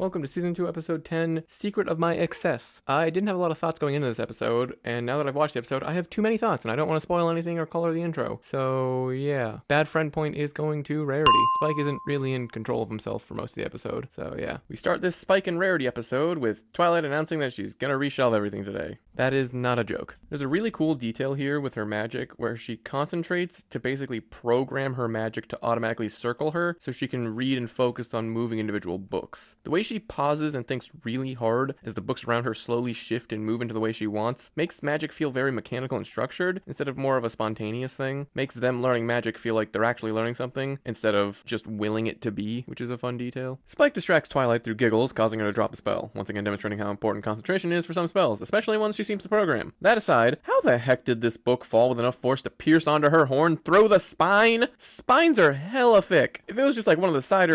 Welcome to Season 2, Episode 10, Secret of My Excess. I didn't have a lot of thoughts going into this episode, and now that I've watched the episode, I have too many thoughts, and I don't want to spoil anything or color the intro. So, yeah. Bad friend point is going to Rarity. Spike isn't really in control of himself for most of the episode, so yeah. We start this Spike and Rarity episode with Twilight announcing that she's gonna reshelve everything today. That is not a joke. There's a really cool detail here with her magic where she concentrates to basically program her magic to automatically circle her so she can read and focus on moving individual books. The way she pauses and thinks really hard as the books around her slowly shift and move into the way she wants makes magic feel very mechanical and structured instead of more of a spontaneous thing. Makes them learning magic feel like they're actually learning something instead of just willing it to be, which is a fun detail. Spike distracts Twilight through giggles, causing her to drop a spell, once again demonstrating how important concentration is for some spells, especially ones she seems to program. That aside, how the heck did this book fall with enough force to pierce onto her horn through the spine? Spines are hella thick. If it was just like one of the side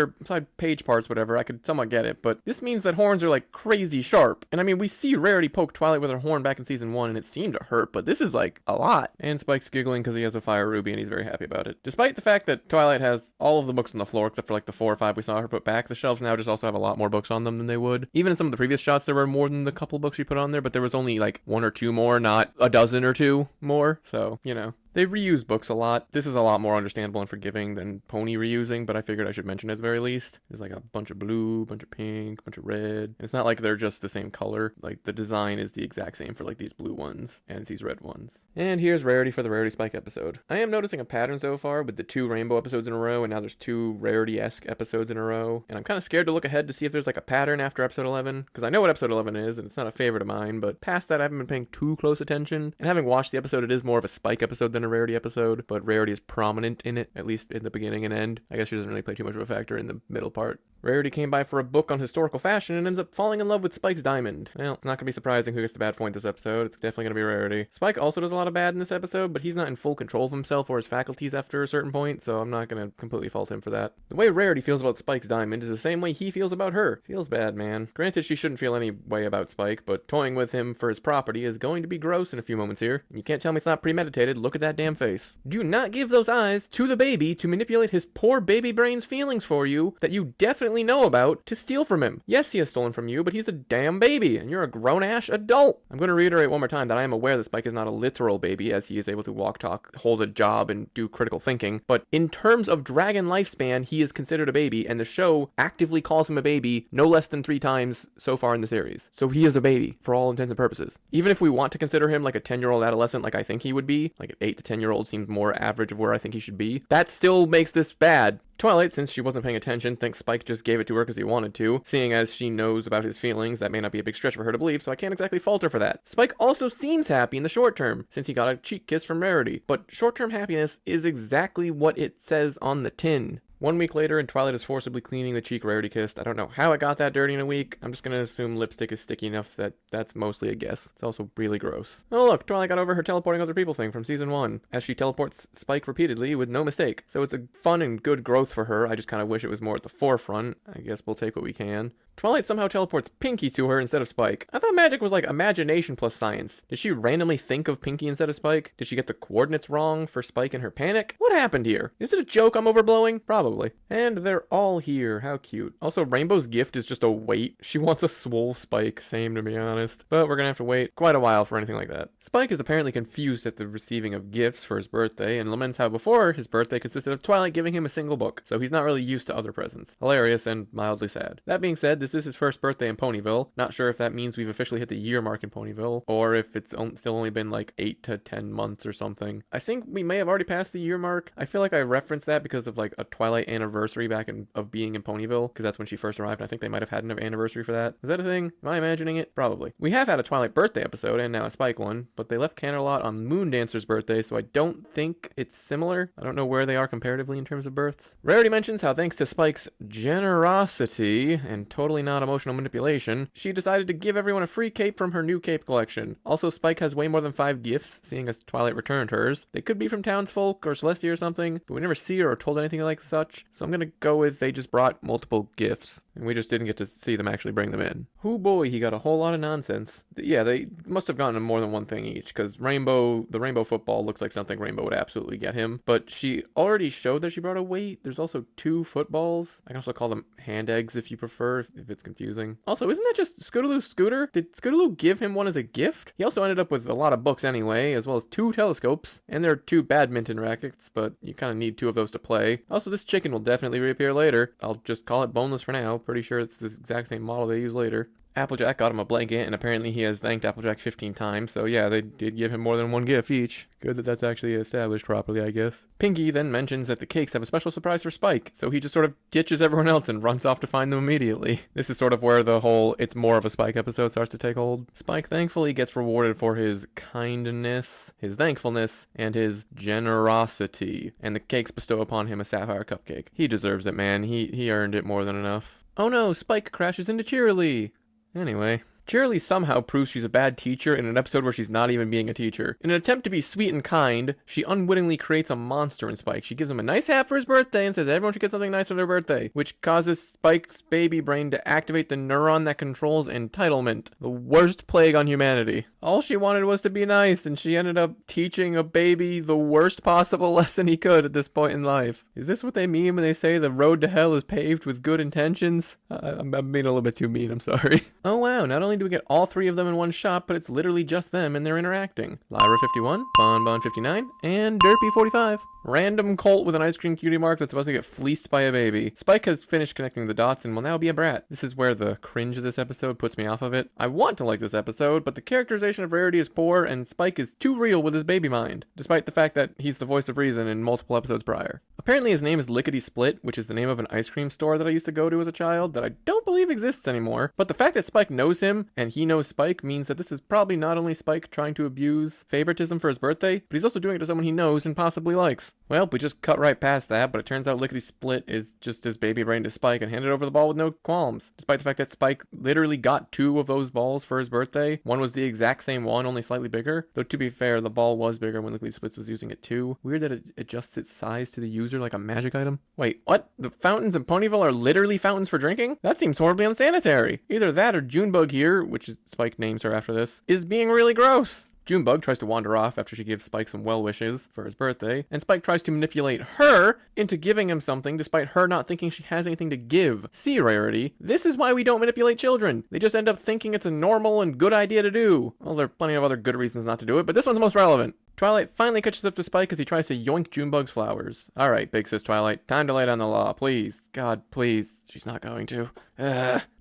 page parts, whatever, I could somewhat get it, but this means that horns are like crazy sharp. And I mean, we see Rarity poke Twilight with her horn back in season 1 and it seemed to hurt, but this is like a lot. And Spike's giggling because he has a fire ruby and he's very happy about it. Despite the fact that Twilight has all of the books on the floor except for like the 4 or 5 we saw her put back, the shelves now just also have a lot more books on them than they would. Even in some of the previous shots there were more than the couple books she put on there, but there was only like 1 or 2 more, not a dozen or 2 more. So, you know. They reuse books a lot. This is a lot more understandable and forgiving than Pony reusing, but I figured I should mention it at the very least. There's like a bunch of blue, bunch of pink, bunch of red. And it's not like they're just the same color. Like the design is the exact same for like these blue ones and these red ones. And here's Rarity for the Rarity Spike episode. I am noticing a pattern so far with the 2 rainbow episodes in a row, and now there's 2 Rarity-esque episodes in a row. And I'm kind of scared to look ahead to see if there's like a pattern after episode 11, because I know what episode 11 is, and it's not a favorite of mine, but past that I haven't been paying too close attention. And having watched the episode, it is more of a Spike episode than a Rarity episode. But Rarity is prominent in it, at least in the beginning and end. I guess she doesn't really play too much of a factor in the middle part. Rarity came by for a book on historical fashion and ends up falling in love with Spike's diamond. Well, it's not going to be surprising who gets the bad point this episode. It's definitely going to be Rarity. Spike also does a lot of bad in this episode, but he's not in full control of himself or his faculties after a certain point, so I'm not going to completely fault him for that. The way Rarity feels about Spike's diamond is the same way he feels about her. Feels bad, man. Granted, she shouldn't feel any way about Spike, but toying with him for his property is going to be gross in a few moments here. You can't tell me it's not premeditated. Look at that damn face. Do not give those eyes to the baby to manipulate his poor baby brain's feelings for you that you definitely know about to steal from him. Yes, he has stolen from you, but he's a damn baby, and you're a grown-ass adult. I'm going to reiterate one more time that I am aware that Spike is not a literal baby, as he is able to walk, talk, hold a job, and do critical thinking, but in terms of dragon lifespan, he is considered a baby, and the show actively calls him a baby no less than 3 times so far in the series. So he is a baby, for all intents and purposes. Even if we want to consider him like a 10-year-old adolescent, like I think he would be, like an 8 to 10-year-old seems more average of where I think he should be, that still makes this bad. Twilight, since she wasn't paying attention, thinks Spike just gave it to her because he wanted to. Seeing as she knows about his feelings, that may not be a big stretch for her to believe, so I can't exactly fault her for that. Spike also seems happy in the short term, since he got a cheek kiss from Rarity. But short-term happiness is exactly what it says on the tin. 1 week later, and Twilight is forcibly cleaning the cheek Rarity kissed. I don't know how it got that dirty in a week. I'm just gonna assume lipstick is sticky enough that that's mostly a guess. It's also really gross. Oh look, Twilight got over her teleporting other people thing from season 1, as she teleports Spike repeatedly with no mistake. So it's a fun and good growth for her. I just kind of wish it was more at the forefront. I guess we'll take what we can. Twilight somehow teleports Pinky to her instead of Spike. I thought magic was like imagination plus science. Did she randomly think of Pinky instead of Spike? Did she get the coordinates wrong for Spike in her panic? What happened here? Is it a joke I'm overblowing? Probably. And they're all here. How cute. Also, Rainbow's gift is just a wait. She wants a swole Spike, same to be honest. But we're gonna have to wait quite a while for anything like that. Spike is apparently confused at the receiving of gifts for his birthday and laments how before his birthday consisted of Twilight giving him a single book. So he's not really used to other presents. Hilarious and mildly sad. That being said, this is his first birthday in Ponyville. Not sure if that means we've officially hit the year mark in Ponyville, or if it's still only been like 8 to 10 months or something. I think we may have already passed the year mark. I feel like I referenced that because of like a Twilight anniversary back of being in Ponyville, because that's when she first arrived. I think they might have had an anniversary for that. Is that a thing? Am I imagining it? Probably. We have had a Twilight birthday episode and now a Spike one, but they left Canterlot on Moon Dancer's birthday, so I don't think it's similar. I don't know where they are comparatively in terms of births. Rarity mentions how thanks to Spike's generosity and totally not emotional manipulation, she decided to give everyone a free cape from her new cape collection. Also, Spike has way more than 5 gifts, seeing as Twilight returned hers. They could be from townsfolk or Celestia or something, but we never see her or told anything like such, so I'm gonna go with they just brought multiple gifts, and we just didn't get to see them actually bring them in. Oh boy, he got a whole lot of nonsense. Yeah, they must have gotten more than one thing each, because the Rainbow football looks like something Rainbow would absolutely get him, but she already showed that she brought a weight. There's also 2 footballs. I can also call them hand eggs if you prefer, if if it's confusing. Also, isn't that just Scootaloo's scooter? Did Scootaloo give him one as a gift? He also ended up with a lot of books anyway, as well as 2 telescopes, and there are 2 badminton rackets, but you kind of need 2 of those to play. Also, this chicken will definitely reappear later. I'll just call it boneless for now. Pretty sure it's this exact same model they use later. Applejack got him a blanket, and apparently he has thanked Applejack 15 times, so yeah, they did give him more than 1 gift each. Good that that's actually established properly, I guess. Pinky then mentions that the cakes have a special surprise for Spike, so he just sort of ditches everyone else and runs off to find them immediately. This is sort of where the whole it's more of a Spike episode starts to take hold. Spike thankfully gets rewarded for his kindness, his thankfulness, and his generosity, and the cakes bestow upon him a sapphire cupcake. He deserves it, man. He earned it more than enough. Oh no, Spike crashes into Cheerilee. Anyway, Cheerilee somehow proves she's a bad teacher in an episode where she's not even being a teacher. In an attempt to be sweet and kind, she unwittingly creates a monster in Spike. She gives him a nice hat for his birthday and says everyone should get something nice for their birthday, which causes Spike's baby brain to activate the neuron that controls entitlement, the worst plague on humanity. All she wanted was to be nice, and she ended up teaching a baby the worst possible lesson he could at this point in life. Is this what they mean when they say the road to hell is paved with good intentions? I'm being a little bit too mean, I'm sorry. Oh wow, not only do we get all 3 of them in one shot, but it's literally just them and they're interacting. Lyra 51, Bonbon 59, and Derpy 45. Random colt with an ice cream cutie mark that's about to get fleeced by a baby. Spike has finished connecting the dots and will now be a brat. This is where the cringe of this episode puts me off of it. I want to like this episode, but the characterization of Rarity is poor and Spike is too real with his baby mind, despite the fact that he's the voice of reason in multiple episodes prior. Apparently his name is Lickety Split, which is the name of an ice cream store that I used to go to as a child that I don't believe exists anymore. But the fact that Spike knows him and he knows Spike means that this is probably not only Spike trying to abuse favoritism for his birthday, but he's also doing it to someone he knows and possibly likes. Well, we just cut right past that, but it turns out Lickety Split is just his baby brain to Spike and handed over the ball with no qualms, despite the fact that Spike literally got 2 of those balls for his birthday. One was the exact same one, only slightly bigger. Though to be fair, the ball was bigger when Lickety Split was using it too. Weird that it adjusts its size to the user like a magic item. Wait, what? The fountains in Ponyville are literally fountains for drinking? That seems horribly unsanitary. Either that or Junebug here, which is Spike names her after this, is being really gross. Junebug tries to wander off after she gives Spike some well wishes for his birthday, and Spike tries to manipulate her into giving him something despite her not thinking she has anything to give. See, Rarity, this is why we don't manipulate children. They just end up thinking it's a normal and good idea to do. Well, there are plenty of other good reasons not to do it, but this one's most relevant. Twilight finally catches up to Spike as he tries to yoink Junebug's flowers. Alright, big sis Twilight, time to lay down the law, please. God, please. She's not going to.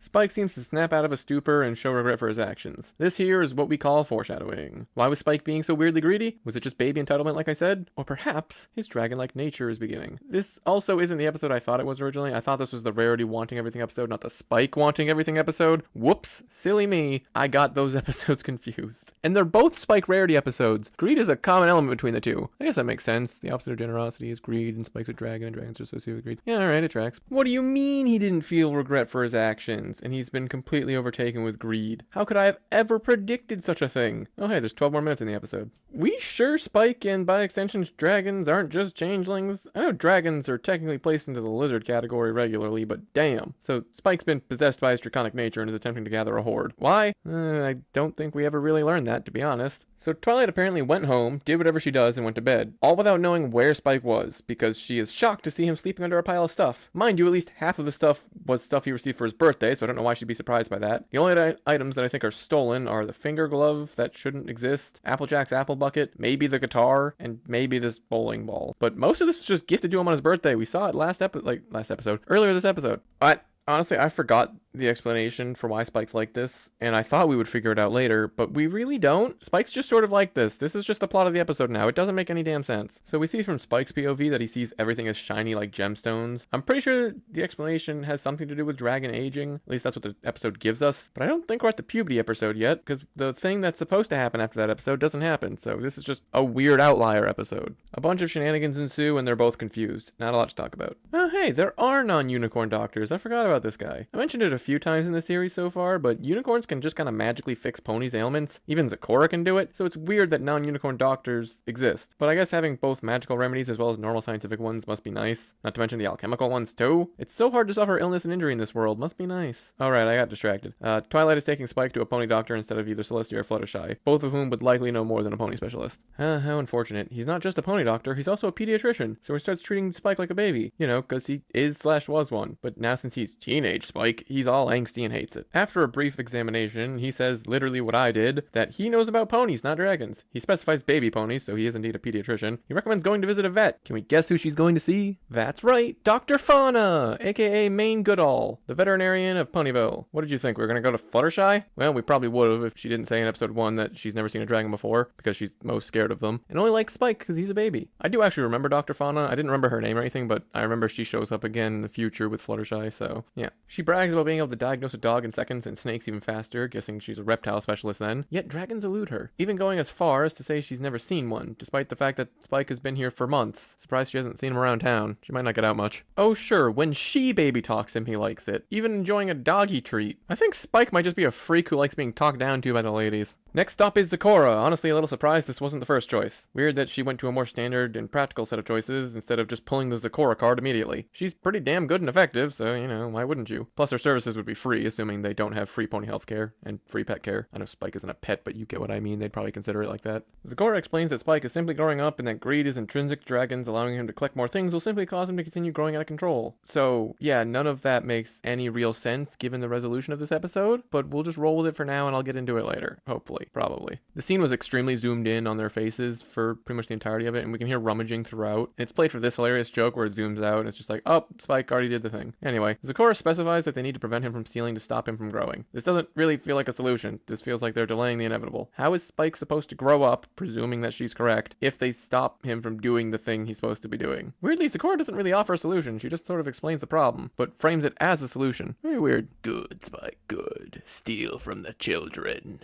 Spike seems to snap out of a stupor and show regret for his actions. This here is what we call foreshadowing. Why was Spike being so weirdly greedy? Was it just baby entitlement like I said? Or perhaps his dragon-like nature is beginning. This also isn't the episode I thought it was originally. I thought this was the Rarity wanting everything episode, not the Spike wanting everything episode. Whoops, silly me. I got those episodes confused. And they're both Spike Rarity episodes. Greed is a common element between the two. I guess that makes sense. The opposite of generosity is greed, and Spike's a dragon, and dragons are associated with greed. Yeah, alright, it tracks. What do you mean he didn't feel regret for his actions, and he's been completely overtaken with greed? How could I have ever predicted such a thing? Oh hey, there's 12 more minutes in the episode. We sure Spike and by extension dragons aren't just changelings? I know dragons are technically placed into the lizard category regularly, but damn. So Spike's been possessed by his draconic nature and is attempting to gather a horde. Why? I don't think we ever really learned that, to be honest. So Twilight apparently went home, did whatever she does, and went to bed. All without knowing where Spike was, because she is shocked to see him sleeping under a pile of stuff. Mind you, at least half of the stuff was stuff he received for his birthday, so I don't know why she'd be surprised by that. The only items that I think are stolen are the finger glove that shouldn't exist, Applejack's apple bucket, maybe the guitar, and maybe this bowling ball. But most of this was just gifted to him on his birthday. We saw it earlier this episode. Honestly, I forgot the explanation for why Spike's like this, and I thought we would figure it out later, but we really don't. Spike's just sort of like this. This is just the plot of the episode now. It doesn't make any damn sense. So we see from Spike's POV that he sees everything as shiny like gemstones. I'm pretty sure the explanation has something to do with dragon aging. At least that's what the episode gives us. But I don't think we're at the puberty episode yet, because the thing that's supposed to happen after that episode doesn't happen. So this is just a weird outlier episode. A bunch of shenanigans ensue, and they're both confused. Not a lot to talk about. Oh hey, there are non-unicorn doctors. I forgot about this guy. I mentioned it a few times in the series so far, but unicorns can just kind of magically fix ponies' ailments. Even Zecora can do it, so it's weird that non-unicorn doctors exist. But I guess having both magical remedies as well as normal scientific ones must be nice. Not to mention the alchemical ones too. It's so hard to suffer illness and injury in this world. Must be nice. Alright, I got distracted. Twilight is taking Spike to a pony doctor instead of either Celestia or Fluttershy, both of whom would likely know more than a pony specialist. How unfortunate. He's not just a pony doctor, he's also a pediatrician, so he starts treating Spike like a baby. You know, because he is/was one. But now since he's teenage Spike, he's all angsty and hates it. After a brief examination, he says literally what I did, that he knows about ponies, not dragons. He specifies baby ponies, so he is indeed a pediatrician. He recommends going to visit a vet. Can we guess who she's going to see? That's right, Dr. Fauna, aka Maine Goodall, the veterinarian of Ponyville. What did you think? We were going to go to Fluttershy? Well, we probably would have if she didn't say in episode 1 that she's never seen a dragon before, because she's most scared of them, and only likes Spike because he's a baby. I do actually remember Dr. Fauna. I didn't remember her name or anything, but I remember she shows up again in the future with Fluttershy, so yeah. She brags about being able to diagnose a dog in seconds and snakes even faster, guessing she's a reptile specialist then, yet dragons elude her, even going as far as to say she's never seen one, despite the fact that Spike has been here for months. Surprised she hasn't seen him around town. She might not get out much. Oh sure, when she baby talks him, he likes it, even enjoying a doggy treat. I think Spike might just be a freak who likes being talked down to by the ladies. Next stop is Zecora. Honestly, a little surprised this wasn't the first choice. Weird that she went to a more standard and practical set of choices instead of just pulling the Zecora card immediately. She's pretty damn good and effective, so, you know, why wouldn't you? Plus, her services would be free, assuming they don't have free pony health care and free pet care. I know Spike isn't a pet, but you get what I mean. They'd probably consider it like that. Zecora explains that Spike is simply growing up and that greed is intrinsic to dragons, allowing him to collect more things will simply cause him to continue growing out of control. So, yeah, none of that makes any real sense given the resolution of this episode, but we'll just roll with it for now and I'll get into it later. Hopefully. Probably. The scene was extremely zoomed in on their faces for pretty much the entirety of it, and we can hear rummaging throughout. And it's played for this hilarious joke where it zooms out and it's just like, oh, Spike already did the thing. Anyway, Zecora specifies that they need to prevent him from stealing to stop him from growing. This doesn't really feel like a solution. This feels like they're delaying the inevitable. How is Spike supposed to grow up, presuming that she's correct, if they stop him from doing the thing he's supposed to be doing? Weirdly, Zecora doesn't really offer a solution. She just sort of explains the problem, but frames it as a solution. Very weird. Good, Spike, good. Steal from the children.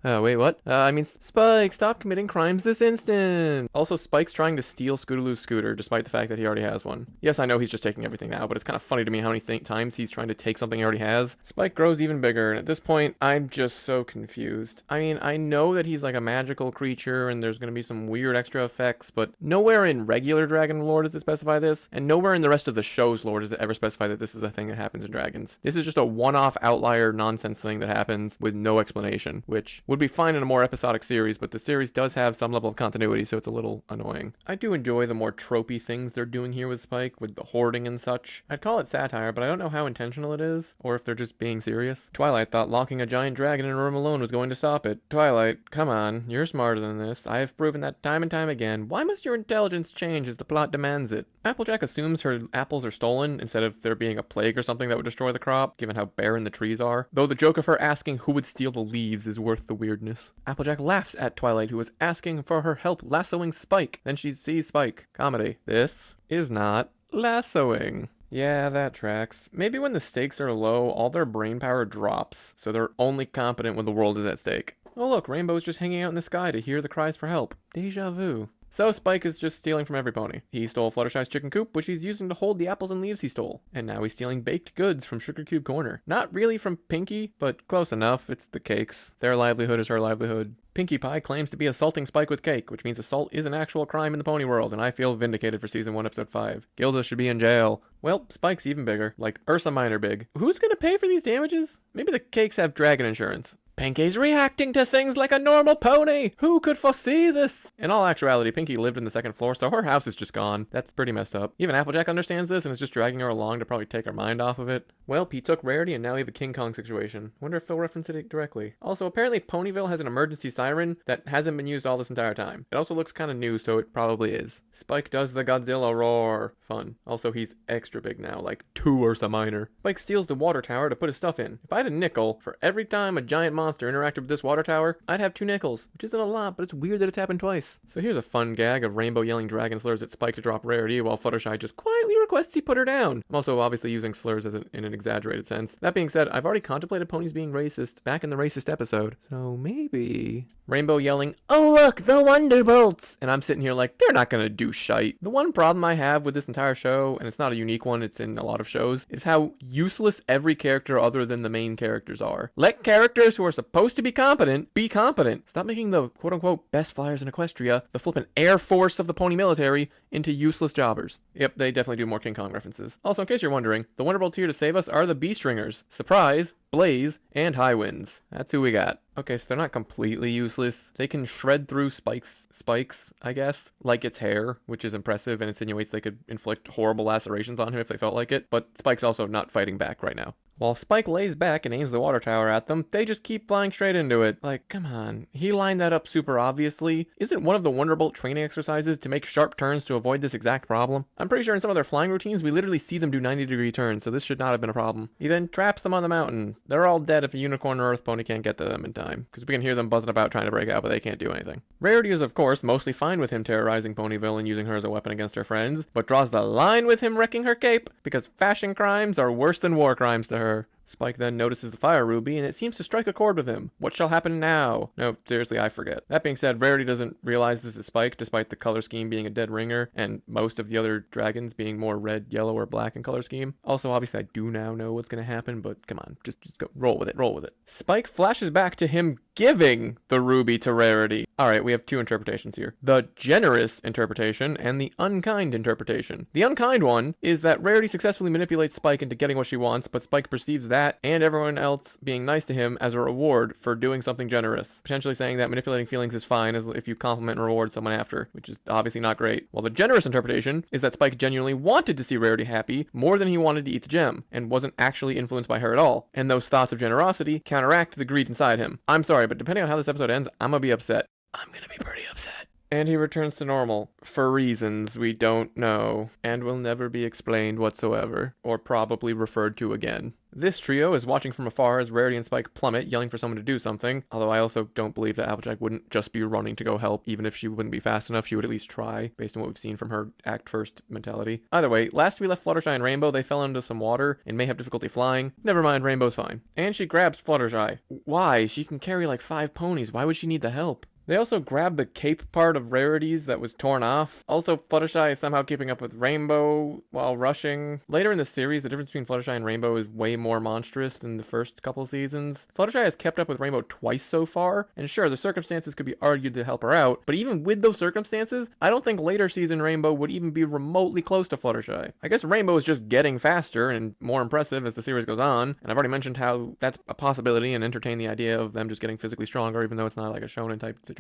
Wait, what? I mean, Spike, stop committing crimes this instant. Also, Spike's trying to steal Scootaloo's scooter, despite the fact that he already has one. Yes, I know he's just taking everything now, but it's kind of funny to me how many times he's trying to take something he already has. Spike grows even bigger, and at this point, I'm just so confused. I mean, I know that he's like a magical creature, and there's going to be some weird extra effects, but nowhere in regular Dragon lore does it specify this, and nowhere in the rest of the show's lore does it ever specify that this is a thing that happens in dragons. This is just a one-off outlier nonsense thing that happens with no explanation, which would be fine in a more episodic series, but the series does have some level of continuity, so it's a little annoying. I do enjoy the more tropey things they're doing here with Spike, with the hoarding and such. I'd call it satire, but I don't know how intentional it is, or if they're just being serious. Twilight thought locking a giant dragon in a room alone was going to stop it. Twilight, come on, you're smarter than this. I have proven that time and time again. Why must your intelligence change as the plot demands it? Applejack assumes her apples are stolen, instead of there being a plague or something that would destroy the crop, given how barren the trees are. Though the joke of her asking who would steal the leaves is worth the weirdness. Applejack laughs at Twilight, who is asking for her help lassoing Spike. Then she sees Spike. Comedy. This is not lassoing. Yeah, that tracks. Maybe when the stakes are low, all their brain power drops, so they're only competent when the world is at stake. Oh look, Rainbow's just hanging out in the sky to hear the cries for help. Deja vu. So Spike is just stealing from every pony. He stole Fluttershy's chicken coop, which he's using to hold the apples and leaves he stole. And now he's stealing baked goods from Sugar Cube Corner. Not really from Pinkie, but close enough. It's the cakes. Their livelihood is her livelihood. Pinkie Pie claims to be assaulting Spike with cake, which means assault is an actual crime in the pony world, and I feel vindicated for season 1, episode 5. Gilda should be in jail. Well, Spike's even bigger, like Ursa Minor big. Who's gonna pay for these damages? Maybe the cakes have dragon insurance. Pinkie's reacting to things like a normal pony! Who could foresee this? In all actuality, Pinkie lived in the 2nd floor, so her house is just gone. That's pretty messed up. Even Applejack understands this and is just dragging her along to probably take her mind off of it. Well, he took Rarity and now we have a King Kong situation. Wonder if they'll reference it directly. Also, apparently Ponyville has an emergency siren that hasn't been used all this entire time. It also looks kind of new, so it probably is. Spike does the Godzilla roar. Fun. Also, he's extra big now, like 2 Ursa Minor. Spike steals the water tower to put his stuff in. If I had a nickel for every time a giant monster interacted with this water tower, I'd have 2 nickels, which isn't a lot, but it's weird that it's happened twice. So here's a fun gag of Rainbow yelling dragon slurs at Spike to drop Rarity while Fluttershy just quietly requests he put her down. I'm also obviously using slurs in an exaggerated sense. That being said, I've already contemplated ponies being racist back in the racist episode, so maybe... Rainbow yelling, "Oh look, the Wonderbolts!" And I'm sitting here like, they're not gonna do shite. The one problem I have with this entire show, and it's not a unique one, it's in a lot of shows, is how useless every character other than the main characters are. Let characters who are supposed to be competent be competent. Stop making the quote-unquote best flyers in Equestria, the flippin' Air Force of the pony military, into useless jobbers. Yep, they definitely do more King Kong references. Also, in case you're wondering, the Wonderbolts here to save us are the Bee-Stringers. Surprise, Blaze, and Highwinds. That's who we got. Okay, so they're not completely useless. They can shred through spikes, I guess, like its hair, which is impressive and insinuates they could inflict horrible lacerations on him if they felt like it, but Spike's also not fighting back right now. While Spike lays back and aims the water tower at them, they just keep flying straight into it. Like, come on. He lined that up super obviously. Isn't one of the Wonderbolt training exercises to make sharp turns to avoid this exact problem? I'm pretty sure in some of their flying routines, we literally see them do 90-degree turns, so this should not have been a problem. He then traps them on the mountain. They're all dead if a unicorn or earth pony can't get to them in time, because we can hear them buzzing about trying to break out, but they can't do anything. Rarity is, of course, mostly fine with him terrorizing Ponyville and using her as a weapon against her friends, but draws the line with him wrecking her cape, because fashion crimes are worse than war crimes to her. Spike then notices the fire ruby, and it seems to strike a chord with him. What shall happen now? No, seriously, I forget. That being said, Rarity doesn't realize this is Spike, despite the color scheme being a dead ringer, and most of the other dragons being more red, yellow, or black in color scheme. Also, obviously, I do now know what's going to happen, but come on, just go, roll with it. Spike flashes back to him giving the ruby to Rarity. Alright, we have two interpretations here. The generous interpretation and the unkind interpretation. The unkind one is that Rarity successfully manipulates Spike into getting what she wants, but Spike perceives that and everyone else being nice to him as a reward for doing something generous. Potentially saying that manipulating feelings is fine as if you compliment and reward someone after, which is obviously not great. While the generous interpretation is that Spike genuinely wanted to see Rarity happy more than he wanted to eat the gem, and wasn't actually influenced by her at all. And those thoughts of generosity counteract the greed inside him. I'm sorry, but depending on how this episode ends, I'm gonna be upset. I'm gonna be pretty upset. And he returns to normal, for reasons we don't know, and will never be explained whatsoever, or probably referred to again. This trio is watching from afar as Rarity and Spike plummet, yelling for someone to do something, although I also don't believe that Applejack wouldn't just be running to go help. Even if she wouldn't be fast enough, she would at least try, based on what we've seen from her act-first mentality. Either way, last we left Fluttershy and Rainbow, they fell into some water and may have difficulty flying. Never mind, Rainbow's fine. And she grabs Fluttershy. Why? She can carry like 5 ponies. Why would she need the help? They also grab the cape part of Rarity's that was torn off. Also, Fluttershy is somehow keeping up with Rainbow while rushing. Later in the series, the difference between Fluttershy and Rainbow is way more monstrous than the first couple seasons. Fluttershy has kept up with Rainbow twice so far, and sure, the circumstances could be argued to help her out, but even with those circumstances, I don't think later season Rainbow would even be remotely close to Fluttershy. I guess Rainbow is just getting faster and more impressive as the series goes on, and I've already mentioned how that's a possibility and entertain the idea of them just getting physically stronger, even though it's not like a shonen type situation.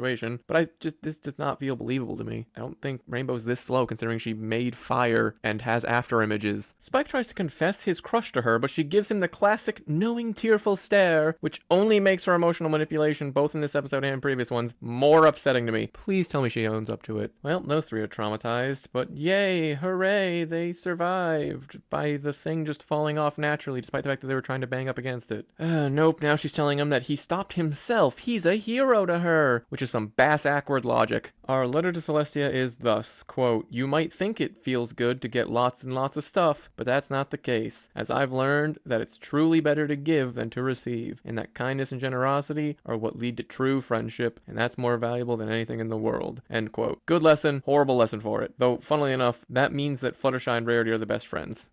But this does not feel believable to me. I don't think Rainbow's this slow considering she made fire and has after images. Spike tries to confess his crush to her, but she gives him the classic knowing tearful stare, which only makes her emotional manipulation, both in this episode and previous ones, more upsetting to me. Please tell me she owns up to it. Well, those three are traumatized, but yay, hooray, they survived by the thing just falling off naturally, despite the fact that they were trying to bang up against it. Nope, now she's telling him that he stopped himself. He's a hero to her, which is some bass-ackward logic. Our letter to Celestia is thus, quote, "You might think it feels good to get lots and lots of stuff, but that's not the case, as I've learned that it's truly better to give than to receive, and that kindness and generosity are what lead to true friendship, and that's more valuable than anything in the world." End quote. Good lesson, horrible lesson for it. Though, funnily enough, that means that Fluttershy and Rarity are the best friends.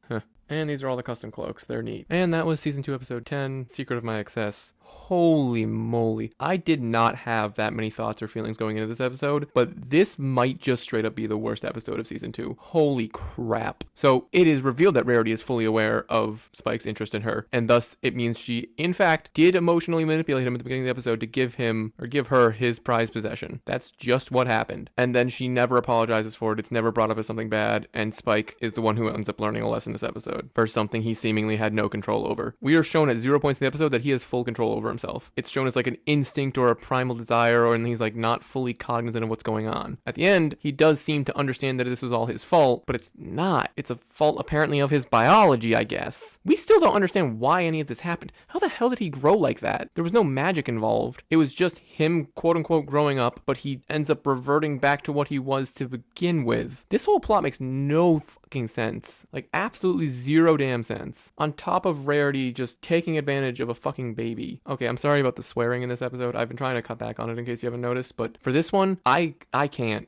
And these are all the custom cloaks. They're neat. And that was Season 2, Episode 10, Secret of My Excess. Holy moly. I did not have that many thoughts or feelings going into this episode, but this might just straight up be the worst episode of Season 2. Holy crap. So it is revealed that Rarity is fully aware of Spike's interest in her, and thus it means she, in fact, did emotionally manipulate him at the beginning of the episode to give him, or give her, his prized possession. That's just what happened. And then she never apologizes for it. It's never brought up as something bad, and Spike is the one who ends up learning a lesson this episode for something he seemingly had no control over. We are shown at 0 points in the episode that he has full control over himself. It's shown as like an instinct or a primal desire, or and he's like not fully cognizant of what's going on. At the end, he does seem to understand that this was all his fault, but it's not. It's a fault apparently of his biology, I guess. We still don't understand why any of this happened. How the hell did he grow like that? There was no magic involved. It was just him, quote unquote, growing up, but he ends up reverting back to what he was to begin with. This whole plot makes no fucking sense. Like, absolutely zero damn sense. On top of Rarity just taking advantage of a fucking baby. Okay, I'm sorry about the swearing in this episode. I've been trying to cut back on it in case you haven't noticed, but for this one, I can't.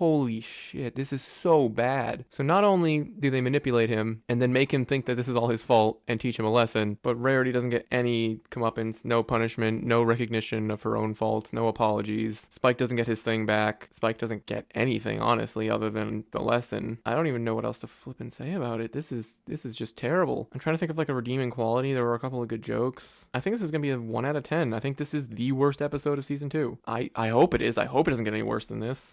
Holy shit, this is so bad. So not only do they manipulate him and then make him think that this is all his fault and teach him a lesson, but Rarity doesn't get any comeuppance, no punishment, no recognition of her own faults, no apologies. Spike doesn't get his thing back. Spike doesn't get anything, honestly, other than the lesson. I don't even know what else to flip and say about it. This is just terrible. I'm trying to think of like a redeeming quality. There were a couple of good jokes. I think this is gonna be a 1 out of 10. I think this is the worst episode of season 2. I hope it is. I hope it doesn't get any worse than this.